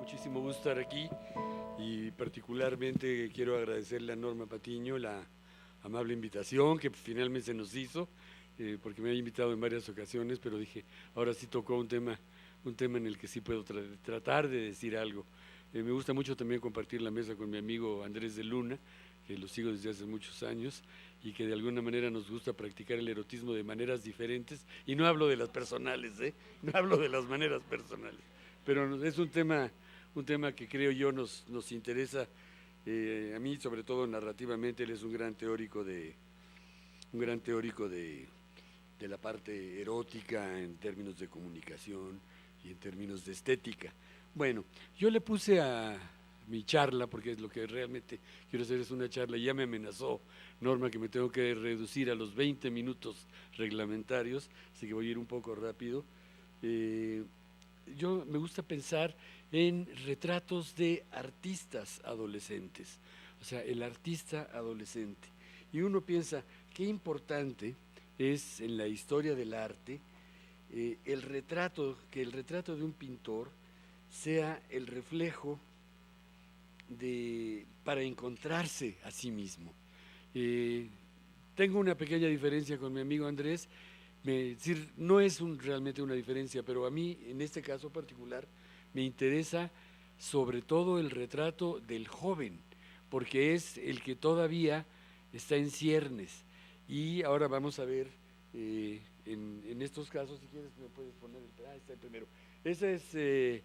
muchísimo gusto estar aquí y particularmente quiero agradecerle a Norma Patiño la amable invitación que finalmente se nos hizo, porque me había invitado en varias ocasiones, pero dije, ahora sí tocó un tema en el que sí puedo tratar de decir algo. Me gusta mucho también compartir la mesa con mi amigo Andrés de Luna, que lo sigo desde hace muchos años y que de alguna manera nos gusta practicar el erotismo de maneras diferentes, y no hablo de las personales, no hablo de las maneras personales, pero es un tema que creo yo nos interesa, a mí sobre todo narrativamente. Él es un gran teórico de la parte erótica en términos de comunicación y en términos de estética. Bueno, yo le puse a mi charla, porque es lo que realmente quiero hacer, es una charla, y ya me amenazó Norma que me tengo que reducir a los 20 minutos reglamentarios, así que voy a ir un poco rápido. Eh, yo me gusta pensar en retratos de artistas adolescentes, o sea, el artista adolescente. Y uno piensa, qué importante es en la historia del arte que el retrato de un pintor sea el reflejo para encontrarse a sí mismo. Eh, Tengo una pequeña diferencia con mi amigo Andrés, decir, no es realmente una diferencia, pero a mí en este caso particular me interesa sobre todo el retrato del joven, porque es el que todavía está en ciernes. Y ahora vamos a ver en estos casos, si quieres me puedes poner está el primero. Ese es, eh,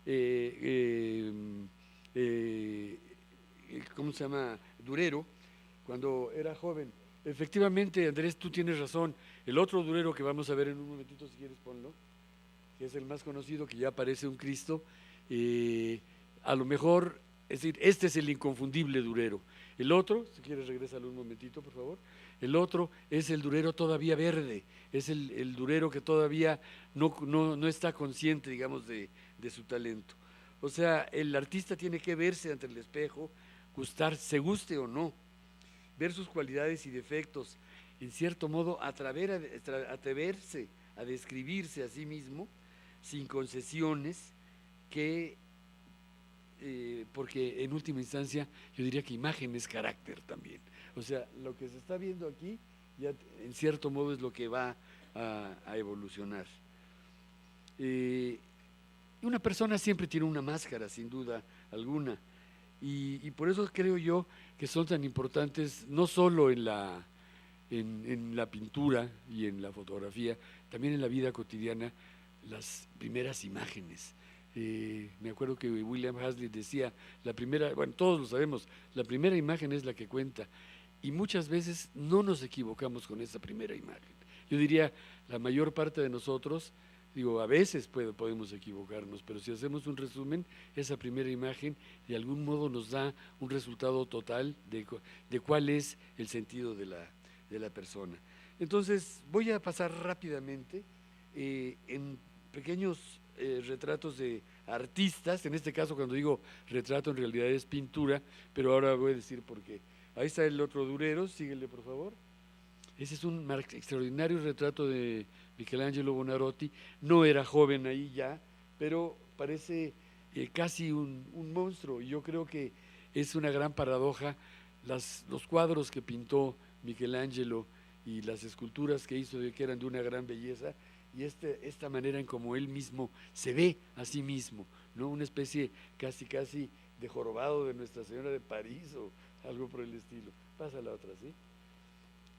eh, ¿cómo se llama? Durero, cuando era joven. Efectivamente, Andrés, tú tienes razón. El otro Durero que vamos a ver en un momentito, si quieres ponlo, que es el más conocido, que ya aparece un Cristo, eh, a lo mejor, es decir, este es el inconfundible Durero. El otro, si quieres regrésalo un momentito, por favor. El otro es el Durero todavía verde, es el Durero que todavía no está consciente, digamos, de su talento. O sea, el artista tiene que verse ante el espejo, se guste o no, ver sus cualidades y defectos, en cierto modo atreverse a describirse a sí mismo sin concesiones, porque en última instancia yo diría que imagen es carácter también. O sea, lo que se está viendo aquí ya en cierto modo es lo que va a evolucionar. Una persona siempre tiene una máscara, sin duda alguna, y por eso creo yo que son tan importantes, no solo en la pintura y en la fotografía, también en la vida cotidiana, las primeras imágenes. Me acuerdo que William Hazlitt decía, bueno, todos lo sabemos, la primera imagen es la que cuenta, y muchas veces no nos equivocamos con esa primera imagen. Yo diría, la mayor parte de nosotros, digo, a veces podemos equivocarnos, pero si hacemos un resumen, esa primera imagen de algún modo nos da un resultado total de cuál es el sentido de la persona. Entonces, voy a pasar rápidamente en pequeños retratos de artistas. En este caso, cuando digo retrato, en realidad es pintura, pero ahora voy a decir por qué. Ahí está el otro Durero, síguele por favor. Ese es un extraordinario retrato de Michelangelo Buonarroti. No era joven ahí ya, pero parece casi un monstruo. Y yo creo que es una gran paradoja los cuadros que pintó Michelangelo y las esculturas que hizo, que eran de una gran belleza, y esta manera en como él mismo se ve a sí mismo, ¿no? Una especie casi de jorobado de Nuestra Señora de París o algo por el estilo. Pasa la otra, ¿sí?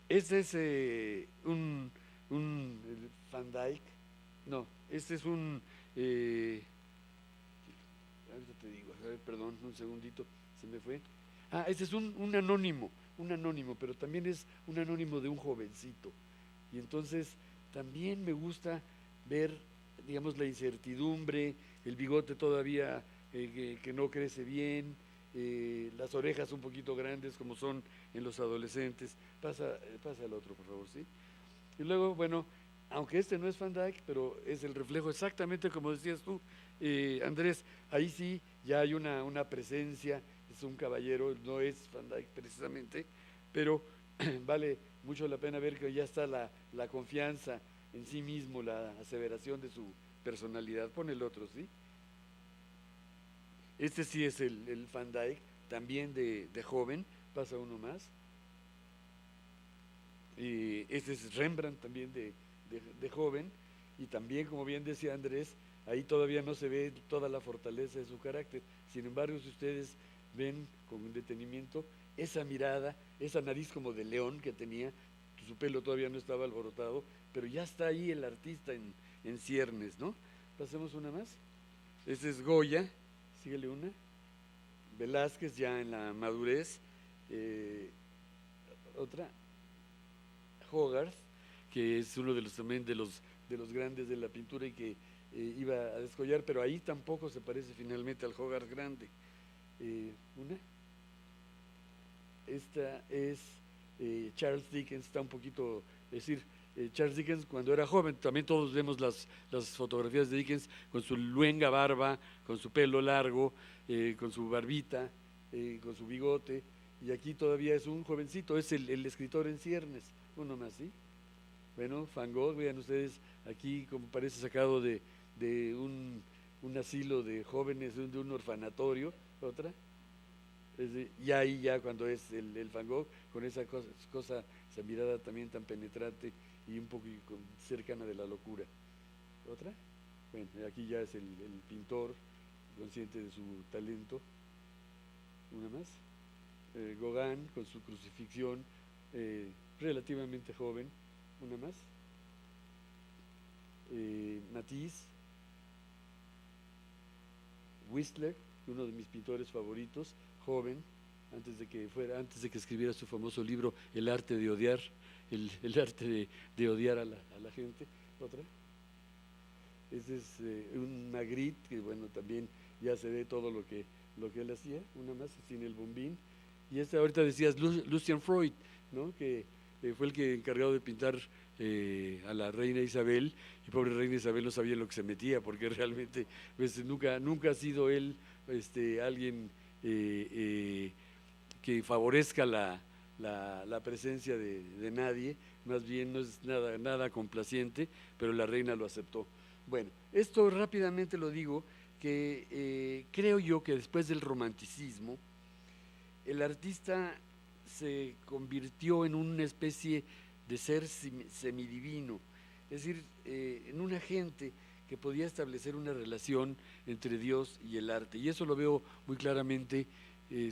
Este es un Van Dyck. No, este es eh, ahorita te digo, a ver, perdón, un segundito, se me fue. Este es un anónimo, pero también es un anónimo de un jovencito. Y entonces también me gusta ver, digamos, la incertidumbre, el bigote todavía que no crece bien, las orejas un poquito grandes como son en los adolescentes. Pasa el otro, por favor, ¿sí? Y luego, bueno, aunque este no es Van Dyck, pero es el reflejo exactamente como decías tú, Andrés, ahí sí ya hay una presencia, es un caballero, no es Van Dyck precisamente, pero vale mucho la pena ver que ya está la confianza en sí mismo, la aseveración de su personalidad. Pon el otro, ¿sí? Este sí es el Van Dyck, también de joven, pasa uno más. Este es Rembrandt también de joven, y también, como bien decía Andrés, ahí todavía no se ve toda la fortaleza de su carácter. Sin embargo, si ustedes ven con detenimiento esa mirada, esa nariz como de león que tenía, su pelo todavía no estaba alborotado, pero ya está ahí el artista en ciernes, ¿no? Pasemos una más. Este es Goya, síguele una. Velázquez ya en la madurez. Otra, Hogarth, que es uno de los también de los grandes de la pintura y que iba a descollar, pero ahí tampoco se parece finalmente al Hogarth grande. Una, esta es Charles Dickens, está un poquito, es decir, Charles Dickens cuando era joven, también todos vemos las fotografías de Dickens con su luenga barba, con su pelo largo, con su barbita, con su bigote, y aquí todavía es un jovencito, es el escritor en ciernes, uno más, ¿sí? Bueno, Van Gogh, vean ustedes aquí como parece sacado de un asilo de jóvenes, de un orfanatorio, otra. Y ahí ya cuando es el Van Gogh, con esa cosa, esa mirada también tan penetrante y un poco cercana de la locura. ¿Otra? Bueno, aquí ya es el pintor consciente de su talento. Una más. Gauguin con su crucifixión, relativamente joven. Una más. Matisse, Whistler, uno de mis pintores favoritos, joven, antes de que escribiera su famoso libro El arte de odiar, el arte de odiar a la gente. Otra. Ese es un Magritte, que bueno, también ya se ve todo lo que él hacía. Una más, sin el bombín. Y ahorita decías Lucian Freud, ¿no? Que fue el que encargado de pintar a la reina Isabel, y pobre reina Isabel no sabía lo que se metía, porque realmente pues, nunca ha sido él alguien que favorezca la presencia de nadie, más bien no es nada complaciente, pero la reina lo aceptó. Bueno, esto rápidamente lo digo, que creo yo que después del romanticismo, el artista se convirtió en una especie de ser semidivino, es decir, en un agente que podía establecer una relación entre Dios y el arte. Y eso lo veo muy claramente,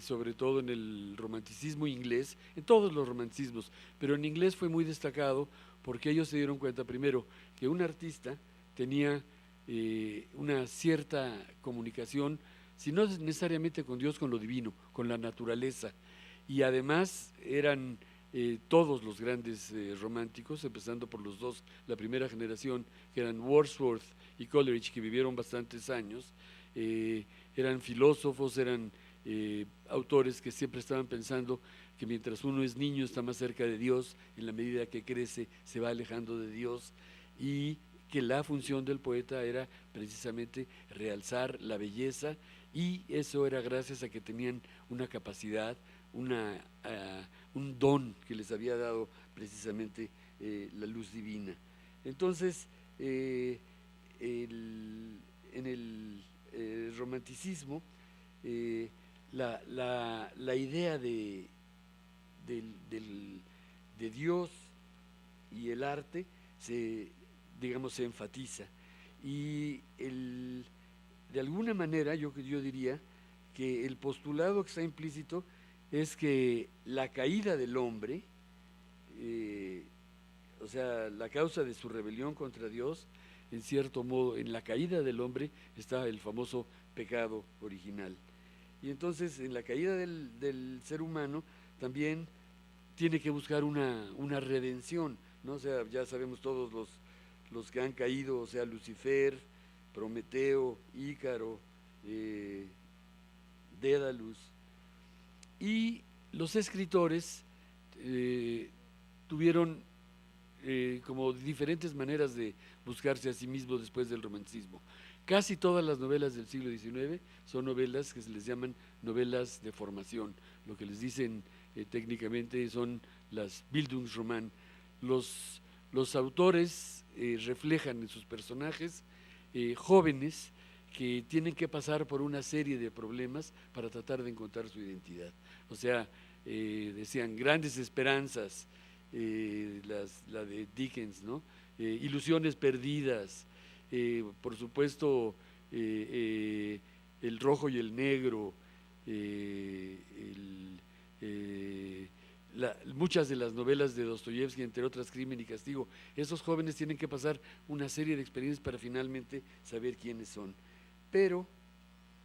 sobre todo en el romanticismo inglés, en todos los romanticismos, pero en inglés fue muy destacado porque ellos se dieron cuenta primero que un artista tenía una cierta comunicación, si no necesariamente con Dios, con lo divino, con la naturaleza. Y además eran todos los grandes románticos, empezando por los dos, la primera generación, que eran Wordsworth y Coleridge, que vivieron bastantes años, eran filósofos, eran autores que siempre estaban pensando que mientras uno es niño está más cerca de Dios, en la medida que crece se va alejando de Dios, y que la función del poeta era precisamente realzar la belleza, y eso era gracias a que tenían una capacidad, un don que les había dado precisamente la luz divina. Entonces, en el romanticismo, la idea de Dios y el arte se enfatiza. Y de alguna manera yo diría que el postulado que está implícito es que la caída del hombre, o sea, la causa de su rebelión contra Dios, en cierto modo, en la caída del hombre está el famoso pecado original. Y entonces en la caída del ser humano también tiene que buscar una redención, ¿no? O sea, ya sabemos todos los que han caído, o sea, Lucifer, Prometeo, Ícaro, Dédalus. Y los escritores tuvieron como diferentes maneras de buscarse a sí mismos después del romanticismo. Casi todas las novelas del siglo XIX son novelas que se les llaman novelas de formación, lo que les dicen técnicamente son las Bildungsroman. Los autores reflejan en sus personajes jóvenes que tienen que pasar por una serie de problemas para tratar de encontrar su identidad. O sea, decían grandes esperanzas, la de Dickens, ¿no? Ilusiones perdidas, por supuesto, el rojo y el negro, muchas de las novelas de Dostoyevsky, entre otras Crimen y Castigo. Esos jóvenes tienen que pasar una serie de experiencias para finalmente saber quiénes son. Pero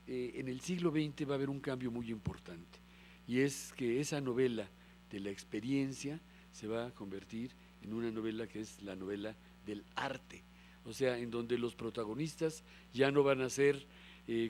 en el siglo XX va a haber un cambio muy importante, y es que esa novela de la experiencia se va a convertir en una novela que es la novela del arte, o sea, en donde los protagonistas ya no van a ser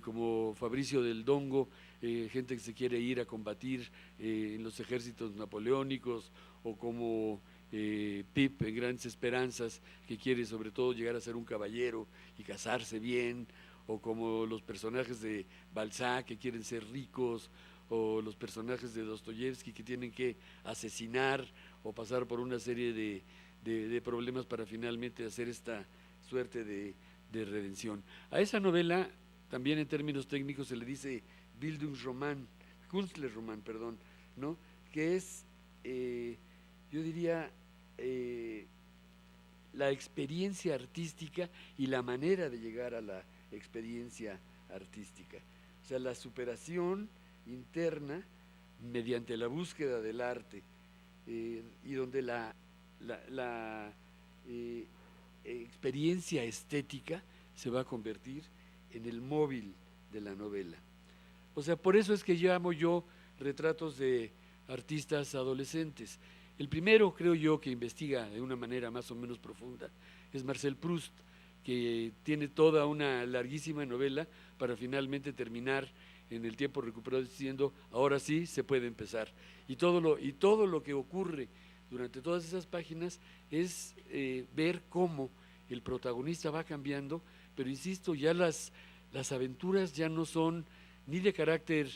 como Fabricio del Dongo, gente que se quiere ir a combatir en los ejércitos napoleónicos, o como Pip en Grandes Esperanzas, que quiere sobre todo llegar a ser un caballero y casarse bien, o como los personajes de Balzac que quieren ser ricos, o los personajes de Dostoyevsky que tienen que asesinar o pasar por una serie de problemas para finalmente hacer esta suerte de redención. A esa novela, también en términos técnicos, se le dice Bildungsroman, Kunstlerroman, perdón, ¿no? Que es, yo diría, la experiencia artística y la manera de llegar a la experiencia artística. O sea, la superación interna mediante la búsqueda del arte, y donde la experiencia estética se va a convertir en el móvil de la novela. O sea, por eso es que llamo yo retratos de artistas adolescentes. El primero, creo yo, que investiga de una manera más o menos profunda es Marcel Proust, que tiene toda una larguísima novela para finalmente terminar en el tiempo recuperado diciendo, ahora sí se puede empezar. Y todo lo que ocurre durante todas esas páginas es ver cómo el protagonista va cambiando, pero insisto, ya las aventuras ya no son ni de carácter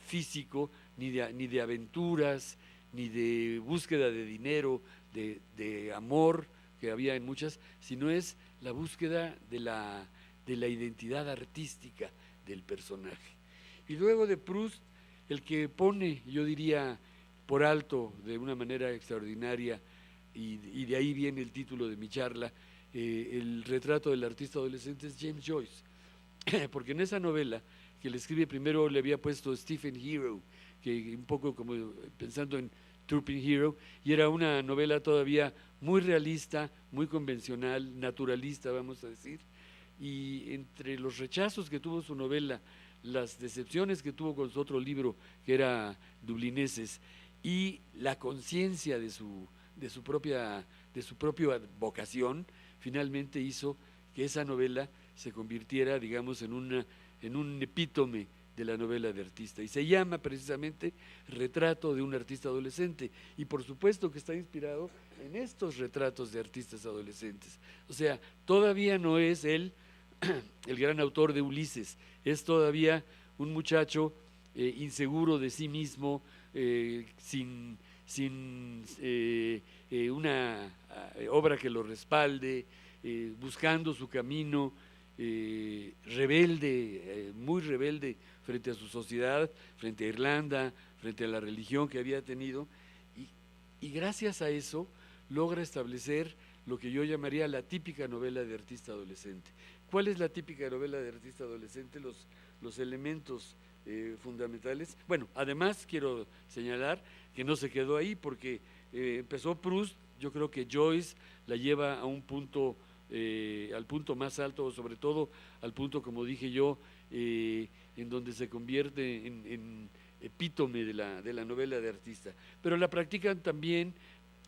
físico, ni de aventuras, ni de búsqueda de dinero, de amor, que había en muchas, sino es la búsqueda de la identidad artística del personaje. Y luego de Proust, el que pone, yo diría, por alto de una manera extraordinaria, y de ahí viene el título de mi charla, el retrato del artista adolescente, es James Joyce, porque en esa novela que le escribe, primero le había puesto Stephen Hero, que un poco como pensando en Trooping Hero, y era una novela todavía muy realista, muy convencional, naturalista, vamos a decir, y entre los rechazos que tuvo su novela, las decepciones que tuvo con su otro libro, que era Dublineses, y la conciencia de su propia vocación, finalmente hizo que esa novela se convirtiera, digamos, en un epítome de la novela de artista, y se llama precisamente Retrato de un artista adolescente, y por supuesto que está inspirado en estos retratos de artistas adolescentes. O sea, todavía no es él el gran autor de Ulises, es todavía un muchacho inseguro de sí mismo, sin una obra que lo respalde, buscando su camino, rebelde, muy rebelde frente a su sociedad, frente a Irlanda, frente a la religión que había tenido, y gracias a eso logra establecer lo que yo llamaría la típica novela de artista adolescente. ¿Cuál es la típica novela de artista adolescente? Los elementos fundamentales. Bueno, además quiero señalar que no se quedó ahí, porque empezó Proust, yo creo que Joyce la lleva a un punto, al punto más alto, sobre todo al punto, como dije yo, en donde se convierte en epítome de la novela de artista. Pero la practican también,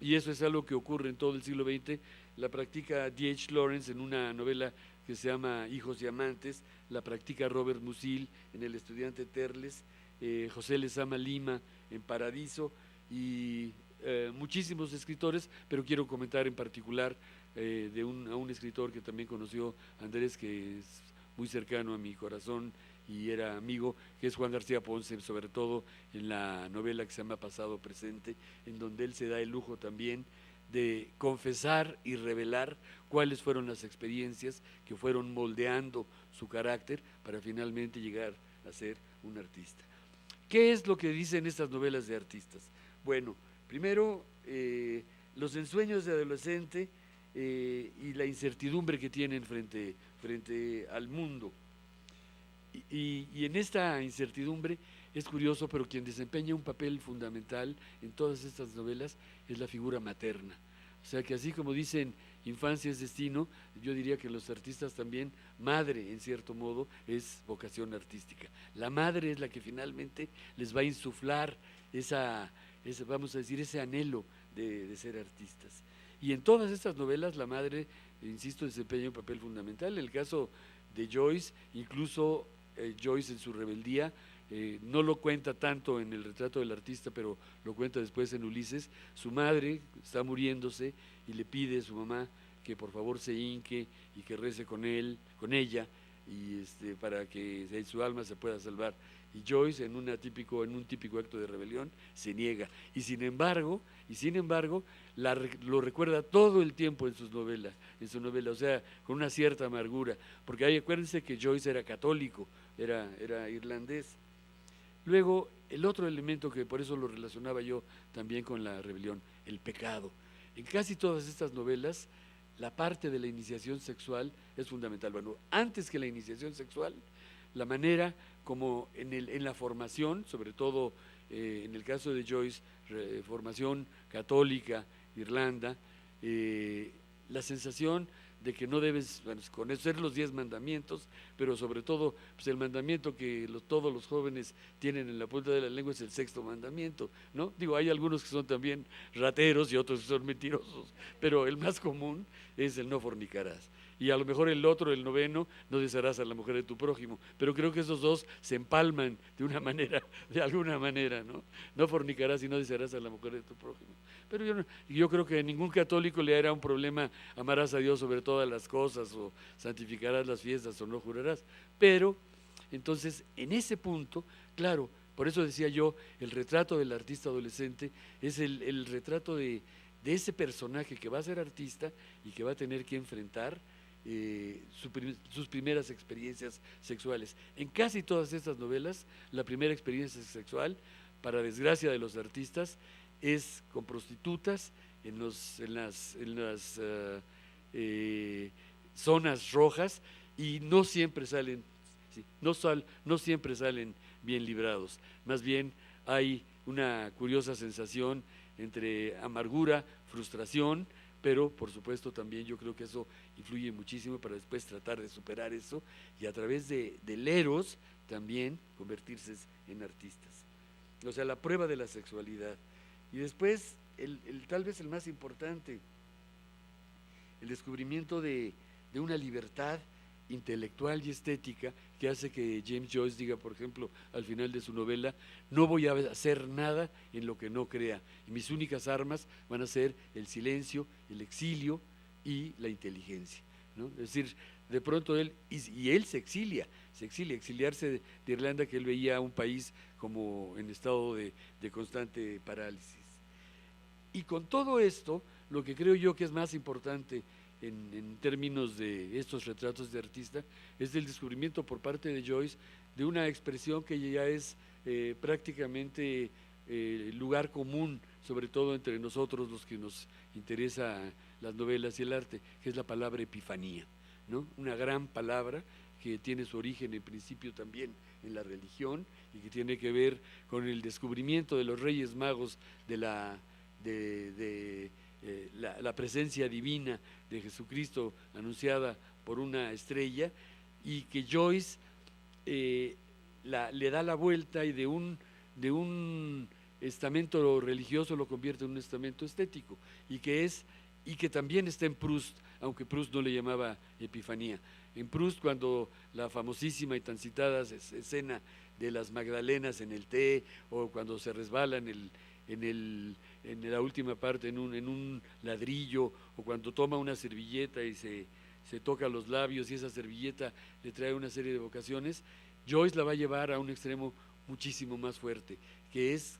y eso es algo que ocurre en todo el siglo XX, la practica D.H. Lawrence en una novela que se llama Hijos y Amantes, la practica Robert Musil en El estudiante Terles, José Lezama Lima en Paradiso, y muchísimos escritores, pero quiero comentar en particular a un escritor que también conoció Andrés, que es muy cercano a mi corazón y era amigo, que es Juan García Ponce, sobre todo en la novela que se llama Pasado Presente, en donde él se da el lujo también de confesar y revelar cuáles fueron las experiencias que fueron moldeando su carácter para finalmente llegar a ser un artista. ¿Qué es lo que dicen estas novelas de artistas? Bueno, primero, los ensueños de adolescente y la incertidumbre que tienen frente al mundo. Y en esta incertidumbre es curioso, pero quien desempeña un papel fundamental en todas estas novelas es la figura materna. O sea que así como dicen infancia es destino, yo diría que los artistas también, madre en cierto modo es vocación artística. La madre es la que finalmente les va a insuflar vamos a decir, ese anhelo de ser artistas. Y en todas estas novelas la madre, insisto, desempeña un papel fundamental. En el caso de Joyce, incluso Joyce en su rebeldía, no lo cuenta tanto en el retrato del artista, pero lo cuenta después en Ulises. Su madre está muriéndose y le pide a su mamá que por favor se hinque y que rece con ella, y para que su alma se pueda salvar. Y Joyce en un típico acto de rebelión se niega. Y sin embargo, lo recuerda todo el tiempo en su novela, o sea, con una cierta amargura, porque acuérdense que Joyce era católico, era irlandés. Luego, el otro elemento que por eso lo relacionaba yo también con la rebelión, el pecado. En casi todas estas novelas, la parte de la iniciación sexual es fundamental. Bueno, antes que la iniciación sexual, la manera como en la formación, sobre todo en el caso de Joyce, formación católica, Irlanda, la sensación de que no debes conocer los 10 mandamientos, pero sobre todo pues el mandamiento que todos los jóvenes tienen en la punta de la lengua es el 6º mandamiento, ¿no? Digo, hay algunos que son también rateros y otros que son mentirosos, pero el más común es el no fornicarás. Y a lo mejor el 9º, no desearás a la mujer de tu prójimo. Pero creo que esos dos se empalman de alguna manera, ¿no? No fornicarás y no desearás a la mujer de tu prójimo. Pero yo creo que a ningún católico le hará un problema amarás a Dios sobre todas las cosas, o santificarás las fiestas, o no jurarás. Pero, entonces, en ese punto, claro, por eso decía yo, el retrato del artista adolescente es el retrato de ese personaje que va a ser artista y que va a tener que enfrentar sus primeras experiencias sexuales. En casi todas estas novelas, la primera experiencia sexual, para desgracia de los artistas, es con prostitutas en las zonas rojas, y no siempre salen, sí, no siempre salen bien librados. Más bien hay una curiosa sensación entre amargura, frustración, pero por supuesto también yo creo que eso influye muchísimo para después tratar de superar eso y a través del eros también convertirse en artistas. O sea, la prueba de la sexualidad. Y después, tal vez el más importante, el descubrimiento de una libertad intelectual y estética que hace que James Joyce diga, por ejemplo, al final de su novela, no voy a hacer nada en lo que no crea, y mis únicas armas van a ser el silencio, el exilio y la inteligencia, ¿no? Es decir, de pronto él se exiliarse de Irlanda, que él veía un país como en estado de constante parálisis. Y con todo esto, lo que creo yo que es más importante en términos de estos retratos de artista, es el descubrimiento por parte de Joyce de una expresión que ya es prácticamente lugar común, sobre todo entre nosotros los que nos interesa las novelas y el arte, que es la palabra epifanía, ¿no? Una gran palabra que tiene su origen en principio también en la religión y que tiene que ver con el descubrimiento de los Reyes Magos de la presencia divina de Jesucristo anunciada por una estrella, y que Joyce le da la vuelta y de un estamento religioso lo convierte en un estamento estético, y que también está en Proust, aunque Proust no le llamaba epifanía. En Proust, cuando la famosísima y tan citada escena de las Magdalenas en el té, o cuando se resbalan en la última parte en un ladrillo, o cuando toma una servilleta y se toca los labios y esa servilleta le trae una serie de vocaciones, Joyce la va a llevar a un extremo muchísimo más fuerte, que es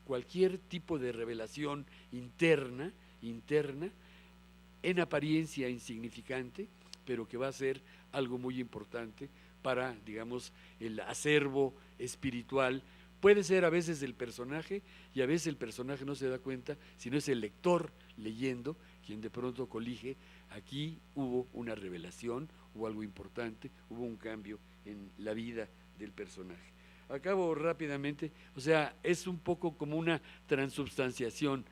cualquier tipo de revelación interna interna, en apariencia insignificante, pero que va a ser algo muy importante para, digamos, el acervo espiritual. Puede ser a veces del personaje, y a veces el personaje no se da cuenta, sino es el lector leyendo quien de pronto colige: aquí hubo una revelación, hubo algo importante, hubo un cambio en la vida del personaje. Acabo rápidamente, o sea, es un poco como una transubstanciación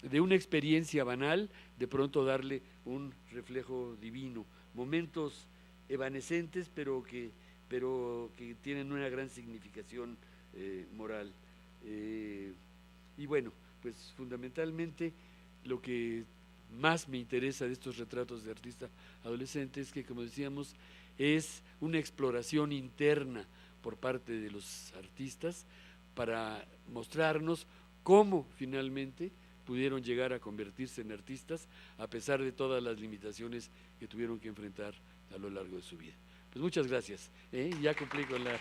de una experiencia banal, de pronto darle un reflejo divino, momentos evanescentes, pero que tienen una gran significación moral. Y bueno, pues fundamentalmente lo que más me interesa de estos retratos de artista adolescente es que, como decíamos, es una exploración interna por parte de los artistas para mostrarnos cómo finalmente pudieron llegar a convertirse en artistas a pesar de todas las limitaciones que tuvieron que enfrentar a lo largo de su vida. Pues muchas gracias, ya cumplí con la